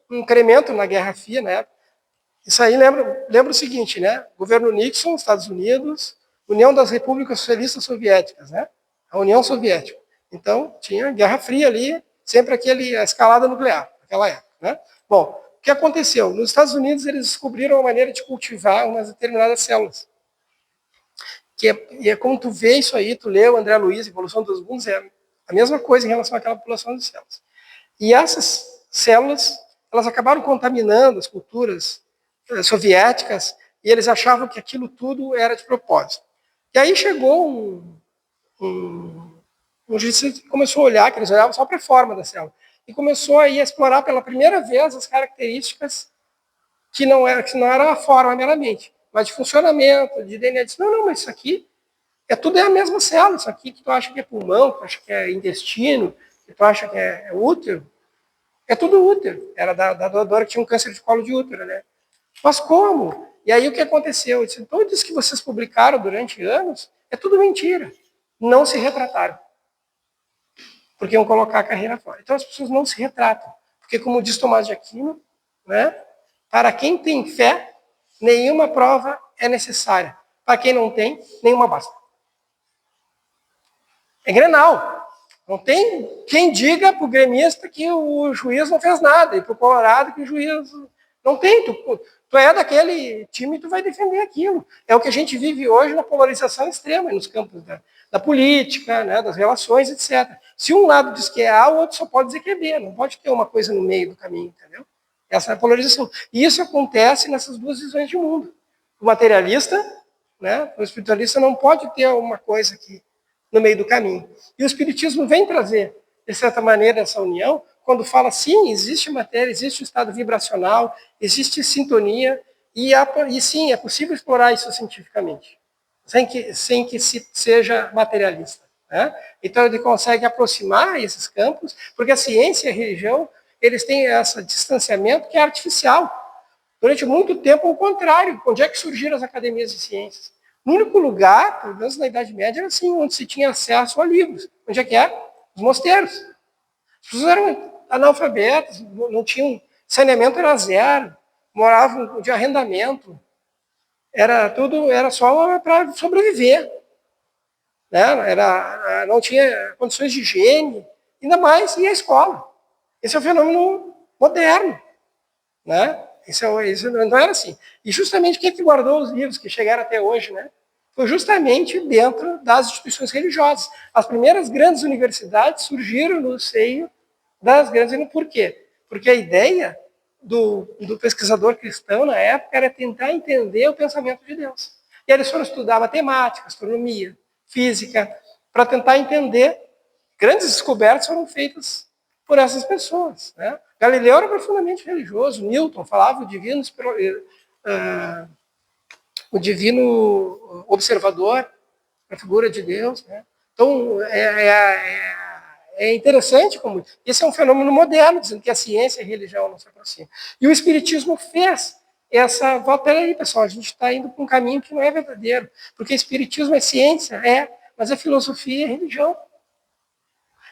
um incremento na Guerra Fria, na época. Isso aí lembra o seguinte, né? Governo Nixon, Estados Unidos, União das Repúblicas Socialistas Soviéticas, né? A União Soviética. Então, tinha Guerra Fria ali, sempre a escalada nuclear, naquela época, né? Bom, o que aconteceu? Nos Estados Unidos, eles descobriram uma maneira de cultivar umas determinadas células. E é como tu vê isso aí, tu lê o André Luiz, Evolução dos Mundos, é a mesma coisa em relação àquela população de células. E essas células, elas acabaram contaminando as culturas soviéticas, e eles achavam que aquilo tudo era de propósito. E aí chegou um juiz que começou a olhar, que eles olhavam só para a forma da célula, e começou aí a explorar pela primeira vez as características que não era a forma meramente, mas de funcionamento, de DNA. Disse, não, mas isso aqui tudo é a mesma célula, isso aqui que tu acha que é pulmão, que tu acha que é intestino, que tu acha que é útero, é tudo útero. Era da doadora que tinha um câncer de colo de útero, né? Mas como? E aí o que aconteceu? Eu disse, tudo isso que vocês publicaram durante anos é tudo mentira. Não se retrataram. Porque iam colocar a carreira fora. Então as pessoas não se retratam. Porque, como diz Tomás de Aquino, né, para quem tem fé, nenhuma prova é necessária. Para quem não tem, nenhuma basta. É Grenal. Não tem quem diga para o gremista que o juiz não fez nada, e para o Colorado que o juiz não tem. Tu é daquele time e tu vai defender aquilo. É o que a gente vive hoje na polarização extrema, nos campos da política, né, das relações, etc. Se um lado diz que é A, o outro só pode dizer que é B. Não pode ter uma coisa no meio do caminho, entendeu? Essa é a polarização. E isso acontece nessas duas visões de mundo. O materialista, né, o espiritualista não pode ter uma coisa que no meio do caminho. E o Espiritismo vem trazer, de certa maneira, essa união, quando fala, sim, existe matéria, existe um estado vibracional, existe sintonia, e sim, é possível explorar isso cientificamente, sem que seja materialista. Né? Então, ele consegue aproximar esses campos, porque a ciência e a religião, eles têm esse distanciamento que é artificial. Durante muito tempo, ao contrário. Onde é que surgiram as academias de ciências? O único lugar, pelo menos na Idade Média, era assim, onde se tinha acesso a livros. Onde é que é? Os mosteiros. As pessoas eram analfabetas, não tinham saneamento, era zero, moravam de arrendamento. Era só para sobreviver. Né? Não tinha condições de higiene, ainda mais ia à escola. Esse é um fenômeno moderno. Né? Isso não era assim. E justamente quem que guardou os livros que chegaram até hoje, né? Foi justamente dentro das instituições religiosas. As primeiras grandes universidades surgiram no seio das grandes... Por quê? Porque a ideia do pesquisador cristão na época era tentar entender o pensamento de Deus. E eles foram estudar matemática, astronomia, física, para tentar entender. Grandes descobertas foram feitas por essas pessoas. Né? Galileu era profundamente religioso, Newton falava o divino observador, a figura de Deus. Né? Então, é interessante como... Esse é um fenômeno moderno, dizendo que a ciência e a religião não se aproximam. E o Espiritismo fez essa volta. Peraí, pessoal, a gente está indo para um caminho que não é verdadeiro, porque Espiritismo é ciência, mas é filosofia e religião.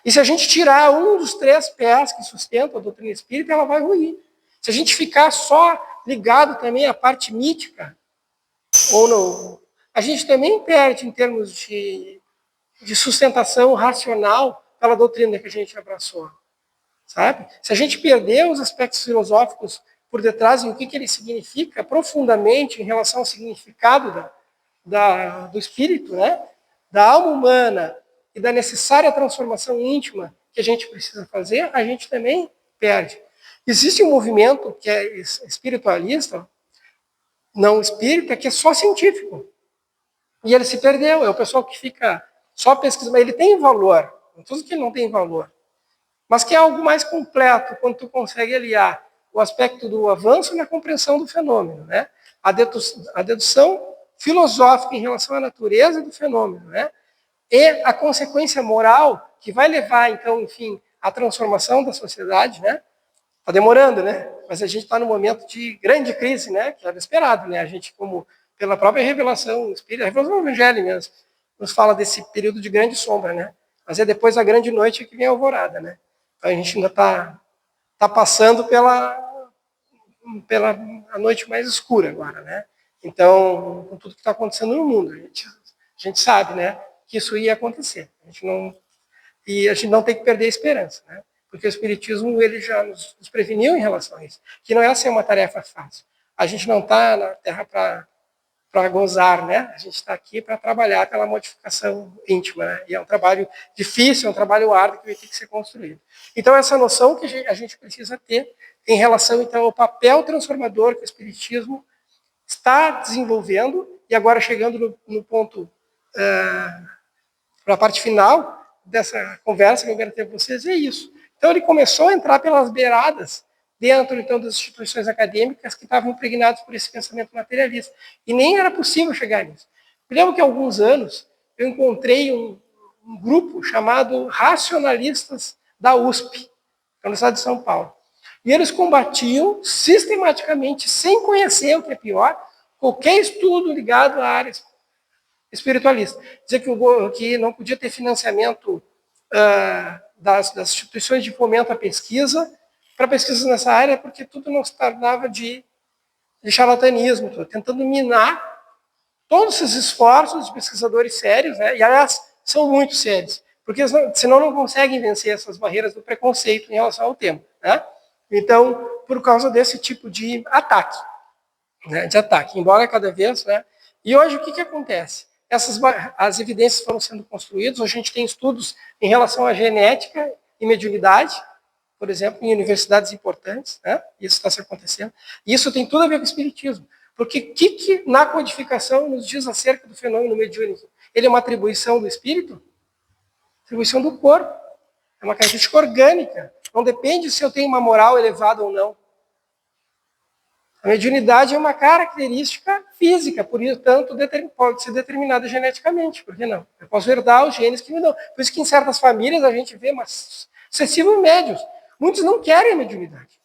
E se a gente tirar um dos três pés que sustentam a doutrina espírita, ela vai ruir. Se a gente ficar só ligado também à parte mítica, ou não, a gente também perde em termos de sustentação racional pela doutrina que a gente abraçou. Sabe? Se a gente perder os aspectos filosóficos por detrás e o que ele significa profundamente em relação ao significado do espírito, né? Da alma humana, e da necessária transformação íntima que a gente precisa fazer, a gente também perde. Existe um movimento que é espiritualista, não espírita, que é só científico. E ele se perdeu. É o pessoal que fica só pesquisando. Ele tem valor, não estou dizendo que ele não tem valor, mas que é algo mais completo quando tu consegue aliar o aspecto do avanço na compreensão do fenômeno, né? A dedução filosófica em relação à natureza do fenômeno, né? E a consequência moral que vai levar, então, enfim, à transformação da sociedade, né? Está demorando, né? Mas a gente está num momento de grande crise, né? Que era esperado, né? A gente, como pela própria revelação espírita, a revelação do Evangelho mesmo, nos fala desse período de grande sombra, né? Mas é depois da grande noite que vem a alvorada, né? Então a gente ainda está passando pela a noite mais escura agora, né? Então, com tudo que está acontecendo no mundo, a gente sabe, né? Que isso ia acontecer. E a gente não tem que perder a esperança, né? Porque o Espiritismo ele já nos preveniu em relação a isso, que não é assim uma tarefa fácil. A gente não está na Terra para para gozar, né? A gente está aqui para trabalhar pela modificação íntima, né? E é um trabalho difícil, é um trabalho árduo que vai ter que ser construído. Então, essa noção que a gente precisa ter em relação, então, ao papel transformador que o Espiritismo está desenvolvendo, e agora chegando no ponto, na parte final dessa conversa que eu quero ter com vocês, é isso. Então, ele começou a entrar pelas beiradas dentro, então, das instituições acadêmicas que estavam impregnadas por esse pensamento materialista. E nem era possível chegar nisso. Eu lembro que há alguns anos eu encontrei um grupo chamado Racionalistas da USP, no estado de São Paulo. E eles combatiam sistematicamente, sem conhecer o que é pior, qualquer estudo ligado à área espiritualista. Dizer que não podia ter financiamento das instituições de fomento à pesquisa, para pesquisas nessa área, porque tudo não se tratava de charlatanismo, tentando minar todos esses esforços de pesquisadores sérios, né? E aliás, são muito sérios, porque senão não conseguem vencer essas barreiras do preconceito em relação ao tema, né? Então, por causa desse tipo de ataque, né? De ataque, embora cada vez, né? E hoje o que acontece? As evidências foram sendo construídas, hoje a gente tem estudos em relação à genética e mediunidade, por exemplo, em universidades importantes, né? Isso está se acontecendo. E isso tem tudo a ver com o espiritismo. Porque o que na codificação nos diz acerca do fenômeno mediúnico? Ele é uma atribuição do espírito? Atribuição do corpo. É uma característica orgânica. Não depende se eu tenho uma moral elevada ou não. A mediunidade é uma característica física, por isso, tanto pode ser determinada geneticamente. Por que não? Eu posso herdar os genes que me dão. Por isso que em certas famílias a gente vê sucessivos médios. Muitos não querem a mediunidade.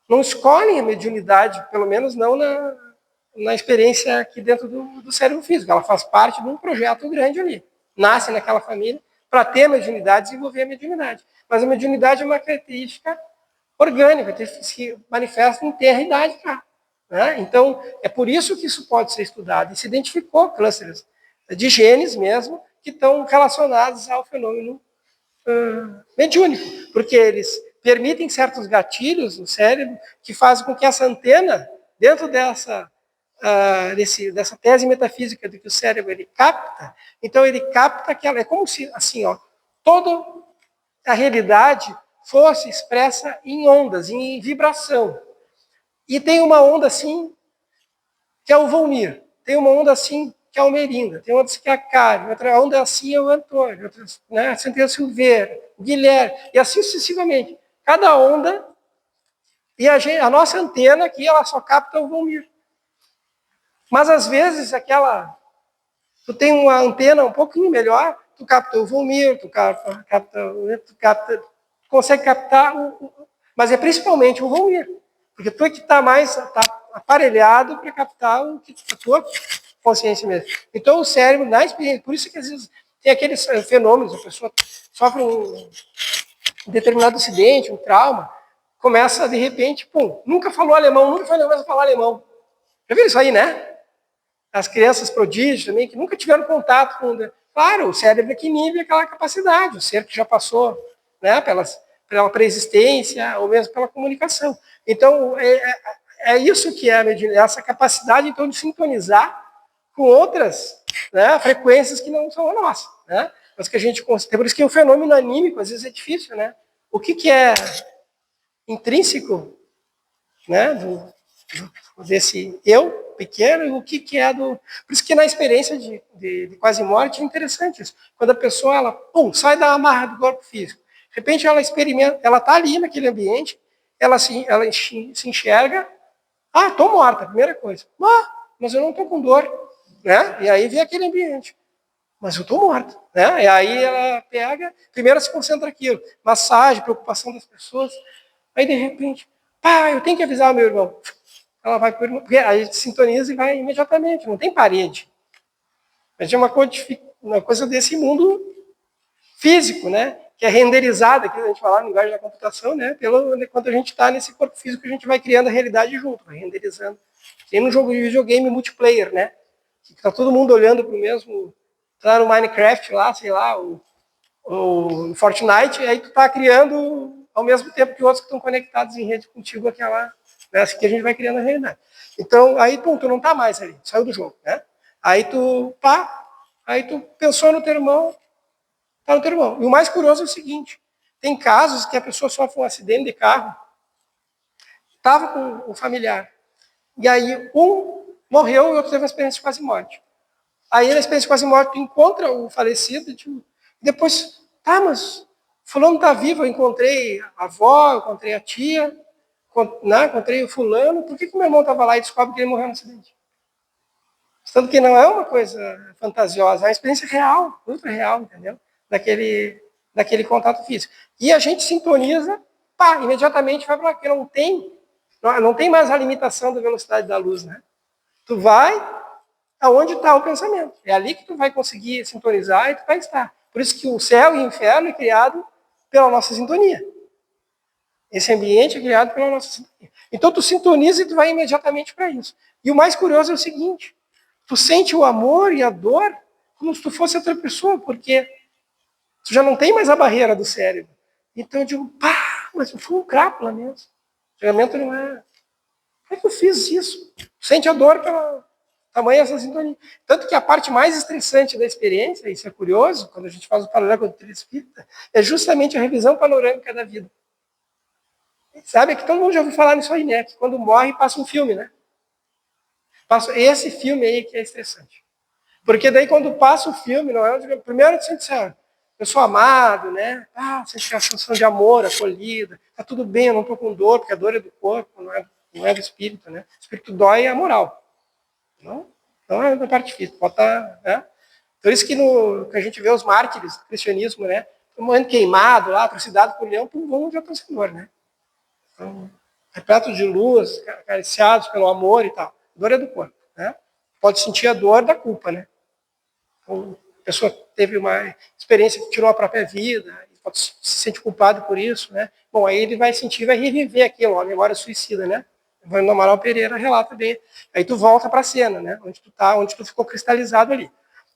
Não escolhem a mediunidade, pelo menos não na experiência aqui dentro do cérebro físico. Ela faz parte de um projeto grande ali. Nasce naquela família para ter a mediunidade, desenvolver a mediunidade. Mas a mediunidade é uma característica orgânica, que se manifesta em terra e idade já. Né? Então, é por isso que isso pode ser estudado. E se identificou clusters de genes mesmo que estão relacionados ao fenômeno mediúnico, porque eles permitem certos gatilhos no cérebro que fazem com que essa antena, dentro dessa tese metafísica de que o cérebro ele capta, então ele capta que ela é como se, assim, ó, toda a realidade fosse expressa em ondas, em vibração. E tem uma onda assim, que é o Volmir, tem uma onda assim, que é o Merinda, tem outra que é a Karen, outra onda assim é o Antônio, outra, né, a Centena Silveira, o Guilherme, e assim sucessivamente. Cada onda, e a nossa antena aqui, ela só capta o Volmir. Mas às vezes tu tem uma antena um pouquinho melhor, tu capta o Volmir, tu consegue captar mas é principalmente o Volmir, porque tu é que está mais aparelhado para captar a tua consciência mesmo. Então o cérebro, na experiência, por isso que às vezes tem aqueles fenômenos, a pessoa sofre um determinado acidente, um trauma, começa de repente, pum, nunca falou alemão, nunca foi negócio de falar alemão. Já viram isso aí, né? As crianças prodígios também, que nunca tiveram contato com... Claro, o cérebro é que inibe aquela capacidade, o ser que já passou, né, pela pré-existência ou mesmo pela comunicação. Então, é isso que é essa capacidade, então, de sintonizar com outras, né, frequências que não são a nossa, né? Mas que a gente considera. Por isso que o fenômeno anímico, às vezes, é difícil, né? O que é intrínseco, né, desse eu pequeno e o que é do... Por isso que na experiência de quase morte é interessante isso. Quando a pessoa, ela, pum, sai da amarra do corpo físico. De repente ela experimenta, ela está ali naquele ambiente, ela se enxerga, estou morta, primeira coisa. Mas eu não estou com dor, né? E aí vem aquele ambiente. Mas eu estou morta, né? E aí ela pega, primeiro se concentra aquilo, massagem, preocupação das pessoas. Aí de repente, eu tenho que avisar o meu irmão. Ela vai por irmão, porque aí sintoniza e vai imediatamente, não tem parede. Mas é uma coisa desse mundo físico, né? Que é renderizada, que a gente fala na linguagem da computação, né? Quando a gente está nesse corpo físico, a gente vai criando a realidade junto, vai renderizando. Tem um jogo de videogame multiplayer, né? Que está todo mundo olhando para o mesmo... Está no Minecraft lá, sei lá, o Fortnite, e aí tu está criando ao mesmo tempo que outros que estão conectados em rede contigo aquela Né? Assim que a gente vai criando a realidade. Então, aí, pum, tu não tá mais ali, saiu do jogo, né? Aí tu pensou no teu irmão, tá no teu irmão. E o mais curioso é o seguinte, tem casos que a pessoa sofre um acidente de carro, estava com o familiar, e aí um morreu e o outro teve uma experiência de quase morte. Aí na experiência de quase morte, tu encontra o falecido, tipo, e depois, tá, mas fulano tá vivo, eu encontrei a avó, eu encontrei a tia, né, encontrei o fulano, por que o meu irmão estava lá e descobre que ele morreu no acidente? Tanto que não é uma coisa fantasiosa, é uma experiência real, ultra real, entendeu? Daquele contato físico. E a gente sintoniza, pá, imediatamente vai para lá, porque não tem mais a limitação da velocidade da luz, né? Tu vai aonde está o pensamento. É ali que tu vai conseguir sintonizar e tu vai estar. Por isso que o céu e o inferno é criado pela nossa sintonia. Esse ambiente é criado pela nossa sintonia. Então tu sintoniza e tu vai imediatamente para isso. E o mais curioso é o seguinte, tu sente o amor e a dor como se tu fosse outra pessoa, porque tu já não tem mais a barreira do cérebro. Então eu digo, pá, mas foi um crápula mesmo. O julgamento não é. Como é que eu fiz isso? Tu sente a dor pela tamanho essa sintonia. Tanto que a parte mais estressante da experiência, isso é curioso, quando a gente faz o paralelo com o trilho espírita, é justamente a revisão panorâmica da vida. Sabe que todo mundo já ouviu falar nisso aí, né? Que quando morre passa um filme, né? Passa esse filme aí que é estressante. Porque daí quando passa o filme, não é? Primeiro tu sente assim, eu sou amado, né? Ah, sente a sensação de amor, acolhida, tá tudo bem, eu não tô com dor, porque a dor é do corpo, não é do espírito, né? O espírito dói é a moral. Não é da parte física, falta, né? Por isso que a gente vê os mártires do cristianismo, né? Morrendo queimado lá, atrocidade por leão, por vão de outro Senhor, né? Então, repleto de luz, acariciados pelo amor e tal. A dor é do corpo, né? Pode sentir a dor da culpa, né? Então, a pessoa teve uma experiência que tirou a própria vida, pode se sentir culpado por isso, né? Bom, aí ele vai sentir, vai reviver aquilo, a memória suicida, né? O Amaral Pereira relata bem. Aí tu volta para a cena, né? Onde tu ficou cristalizado ali.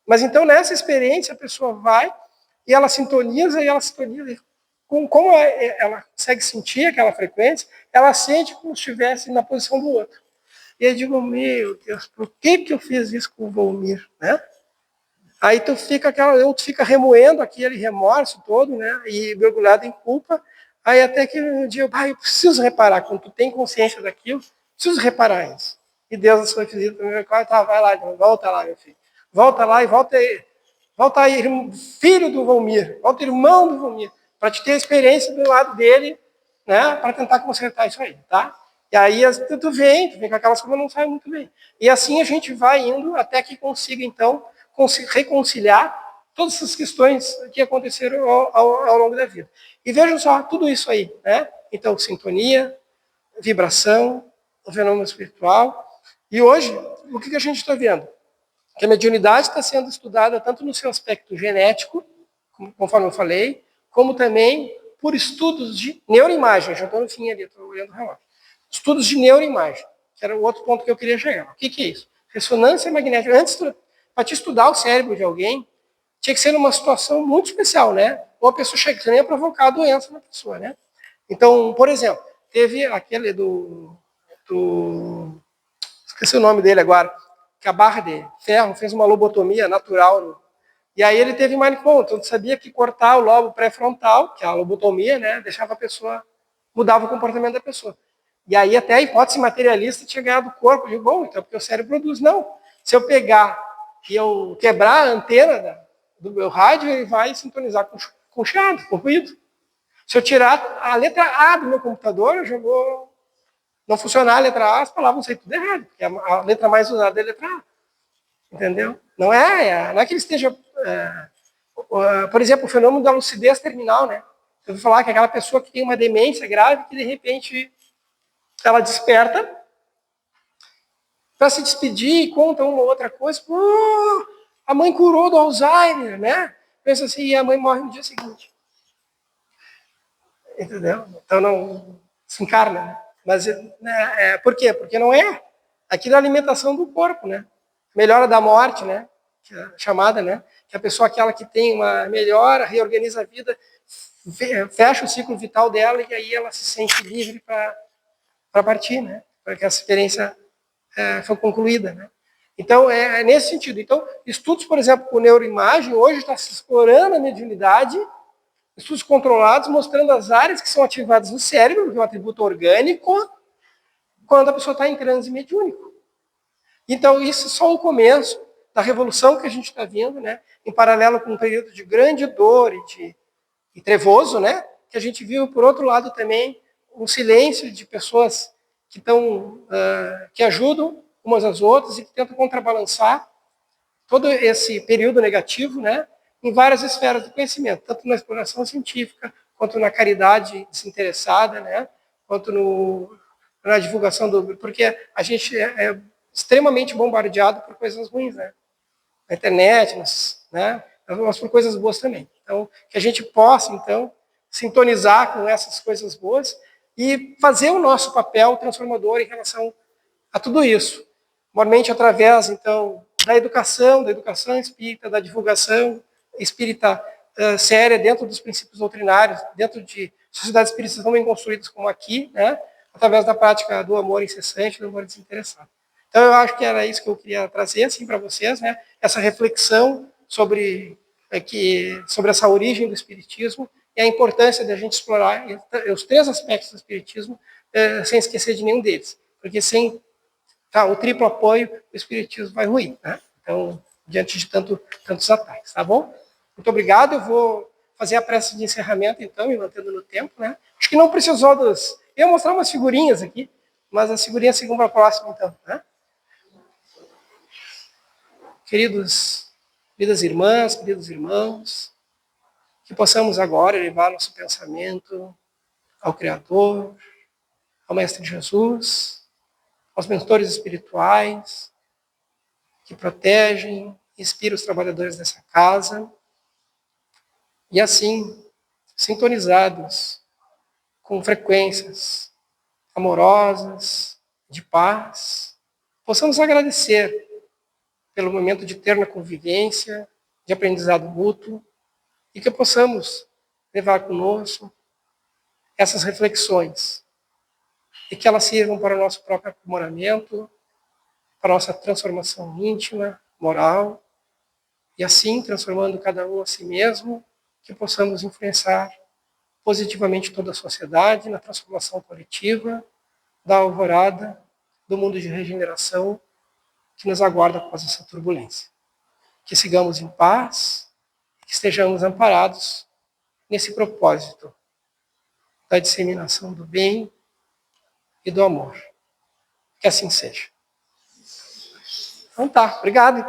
Mas então nessa experiência a pessoa vai e ela sintoniza como ela consegue sentir aquela frequência, ela sente como se estivesse na posição do outro. E eu digo, meu Deus, por que eu fiz isso com o Volmir, né? Aí tu fica remoendo aquele remorso todo, né? E mergulhado em culpa. Aí até que um dia eu preciso reparar, quando tu tem consciência daquilo, preciso reparar isso. E Deus, a sua visita, tá, vai lá, volta lá, meu filho. Volta lá e volta aí, filho do Volmir, volta irmão do Volmir, para te ter a experiência do lado dele, né? Para tentar consertar isso aí, tá? E aí tu vem com aquelas coisas não saem muito bem. E assim a gente vai indo até que consiga, então, reconciliar todas essas questões que aconteceram ao longo da vida. E vejam só, tudo isso aí, né? Então, sintonia, vibração, o fenômeno espiritual. E hoje, o que a gente está vendo? Que a mediunidade está sendo estudada tanto no seu aspecto genético, conforme eu falei, como também por estudos de neuroimagem. Já estou no fim ali, estou olhando o relógio. Estudos de neuroimagem, que era o outro ponto que eu queria chegar. O que é isso? Ressonância magnética. Antes, para te estudar o cérebro de alguém, tinha que ser numa situação muito especial, né? Ou a pessoa chegando a provocar a doença na pessoa, né? Então, por exemplo, teve aquele esqueci o nome dele agora, que a barra de ferro fez uma lobotomia natural. E aí ele teve Mindcon, então sabia que cortar o lobo pré-frontal, que é a lobotomia, né, deixava a pessoa, mudava o comportamento da pessoa. E aí até a hipótese materialista tinha ganhado o corpo. Eu digo, bom, então porque o cérebro produz. Não, se eu pegar e eu quebrar a antena do meu rádio, ele vai sintonizar com chiado, com ruído. Se eu tirar a letra A do meu computador, eu já vou não funcionar a letra A, as palavras vão sair tudo errado, porque a letra mais usada é a letra A. Entendeu? Não é que ele esteja... por exemplo, o fenômeno da lucidez terminal, né? Eu vou falar que aquela pessoa que tem uma demência grave, que de repente ela desperta para se despedir e conta uma ou outra coisa. Pô, a mãe curou do Alzheimer, né? Pensa assim, e a mãe morre no dia seguinte. Entendeu? Então não se encarna, né? Mas por quê? Porque não é. Aquilo é a alimentação do corpo, né? Melhora da morte, né? Que é chamada, né? Que a pessoa aquela que tem uma melhora, reorganiza a vida, fecha o ciclo vital dela e aí ela se sente livre para para partir, né? Para que essa experiência foi concluída, né? Então, é nesse sentido. Então, estudos, por exemplo, com neuroimagem, hoje está se explorando a mediunidade, estudos controlados, mostrando as áreas que são ativadas no cérebro, que é um atributo orgânico, quando a pessoa está em transe mediúnico. Então, isso é só o começo da revolução que a gente está vendo, né? Em paralelo com um período de grande dor e trevoso, né? Que a gente viu, por outro lado, também um silêncio de pessoas que que ajudam umas às outras e que tentam contrabalançar todo esse período negativo, né? Em várias esferas do conhecimento, tanto na exploração científica, quanto na caridade desinteressada, né? Quanto na divulgação porque a gente é extremamente bombardeado por coisas ruins, né? Na internet, né? Mas por coisas boas também. Então, que a gente possa, então, sintonizar com essas coisas boas e fazer o nosso papel transformador em relação a tudo isso. Normalmente através, então, da educação espírita, da divulgação espírita séria dentro dos princípios doutrinários, dentro de sociedades espíritas tão bem construídas como aqui, né? Através da prática do amor incessante, do amor desinteressado. Então, eu acho que era isso que eu queria trazer assim, para vocês, né? Essa reflexão sobre essa origem do espiritismo e a importância de a gente explorar os três aspectos do espiritismo sem esquecer de nenhum deles. Porque sem o triplo apoio, o espiritismo vai ruir, né? Então, diante de tantos ataques, tá bom? Muito obrigado, eu vou fazer a prece de encerramento, então, me mantendo no tempo, né? Acho que não precisou dos... Eu ia mostrar umas figurinhas aqui, mas as figurinhas ficam para a próxima, então, né? Queridas irmãs, queridos irmãos, que possamos agora elevar nosso pensamento ao Criador, ao Mestre Jesus, aos mentores espirituais, que protegem e inspiram os trabalhadores dessa casa, e assim, sintonizados com frequências amorosas, de paz, possamos agradecer pelo momento de terna convivência, de aprendizado mútuo, e que possamos levar conosco essas reflexões, e que elas sirvam para o nosso próprio aprimoramento, para a nossa transformação íntima, moral, e assim, transformando cada um a si mesmo, que possamos influenciar positivamente toda a sociedade na transformação coletiva, da alvorada, do mundo de regeneração que nos aguarda após essa turbulência. Que sigamos em paz, que estejamos amparados nesse propósito da disseminação do bem e do amor. Que assim seja. Então tá, obrigado.